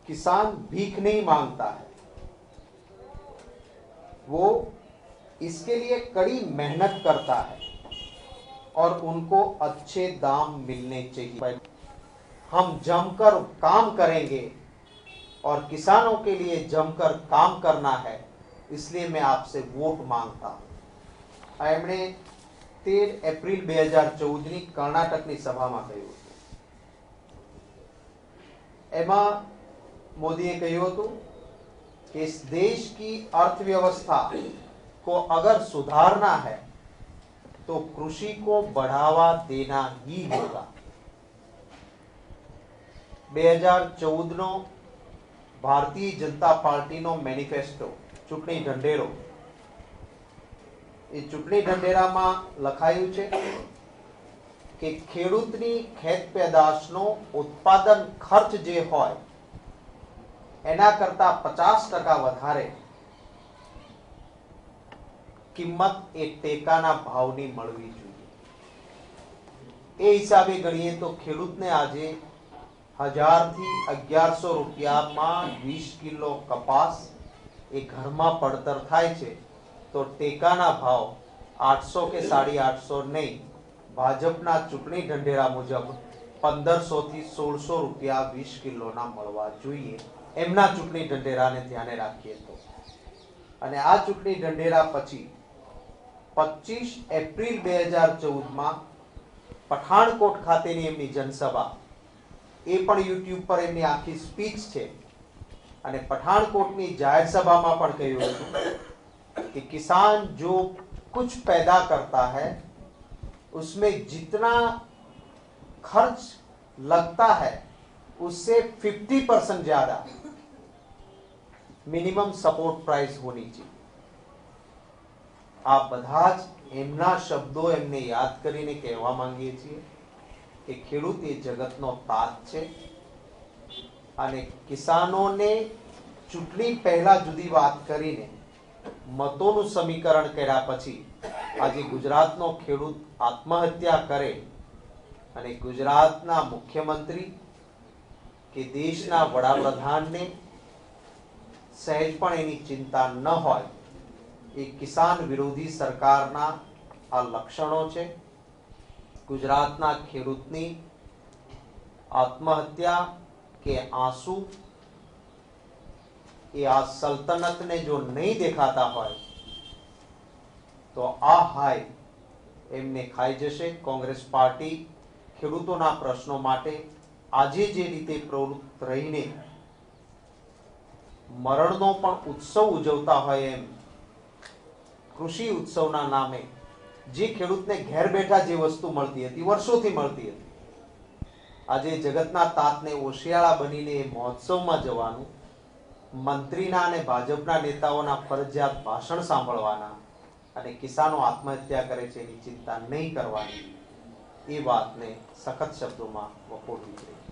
किसान भीख नहीं मांगता है, वो इसके लिए कड़ी मेहनत करता है और उनको अच्छे दाम मिलने चाहिए। हम जमकर काम करेंगे और किसानों के लिए जमकर काम करना है, इसलिए मैं आपसे वोट मांगता हूं। एमणे 13 एप्रिल 2014 कर्नाटकની સભામાં કહ્યું હતું। એમાં મોદીએ કહ્યું હતું कि इस देश की अर्थव्यवस्था को अगर सुधारना है तो कृषि को बढ़ावा देना ही होगा। 2014 Bharatiya Janata party no manifesto चूंटणी ढंढेरो, ए चूंटणी ढंढेरामां लखायुं छे कि खेडूतनी खेत पेदाशनो उत्पादन खर्च जे होय एना करता 50% વધારે કિંમત એ ટેકાના ભાવની મળવી જોઈએ। એ હિસાબે ગણીએ તો ખેડૂતને આજે 1000 થી 1100 રૂપિયામાં 20 કિલો કપાસ એ ઘરમાં પડતર થાય છે, તો ટેકાના ભાવ 800 કે 850 નહીં, ભાજપના ચૂંટણી ઢંઢેરા મુજબ 1500 થી 1600 રૂપિયા 20 કિલોના મળવા જોઈએ। એમના ચૂંટણી ઢંઢેરાને ધ્યાને રાખીએ તો, અને આ ચૂંટણી ઢંઢેરા પછી 25 એપ્રિલ 2014 માં પઠાણકોટ ખાતેની એમની જનસભા, એ પણ યુટ્યુબ પર એમની આખી સ્પીચ છે, અને પઠાણકોટની જાહેર સભામાં પણ કહ્યું હતું कि किसान जो कुछ पैदा करता है उसमें जितना खर्च लगता है उससे 50% ज्यादा मिनिमम सपोर्ट प्राइस होनी चाहिए। आप બધા જ એમના શબ્દો એમને યાદ કરીને કહેવા માંગીએ છીએ કે ખેડૂત એ જગતનો તાત છે, અને કિસાનોને ચૂંટણી પહેલા જુદી વાત કરીને મતોનું સમીકરણ કર્યા પછી આજે ગુજરાતનો ખેડૂત આત્મહત્યા કરે અને ગુજરાતના મુખ્યમંત્રી કે દેશના વડાપ્રધાનને સહેજ પણ એની ચિંતા ન હોય, એ કિસાન વિરોધી સરકારના આ લક્ષણો છે। ગુજરાતના ખેડૂતની આત્મહત્યા કે આંસુ એ આ સલ્તનતને જો નહીં દેખાતા હોય તો આ હાય એમને ખાઈ જશે। કોંગ્રેસ પાર્ટી ખેડૂતોના પ્રશ્નો માટે આજે જે રીતે પ્રવૃત્ત રહીને મરણનો પણ ઉત્સવ ઉજવતા હોય એમ કૃષિ ઉત્સવના નામે જે ખેડૂતને ઘેર બેઠા જે વસ્તુ મળતી હતી, વર્ષોથી મળતી હતી, આજે જગતના તાતને ઓશિયાળા બનીને એ મહોત્સવમાં જવાનું, મંત્રીના અને ભાજપના નેતાઓના ફરજિયાત ભાષણ સાંભળવાના અને કિસાનો આત્મહત્યા કરે છે એની ચિંતા નહીં કરવાની, એ વાતને સખત શબ્દોમાં વખોડવી જોઈએ।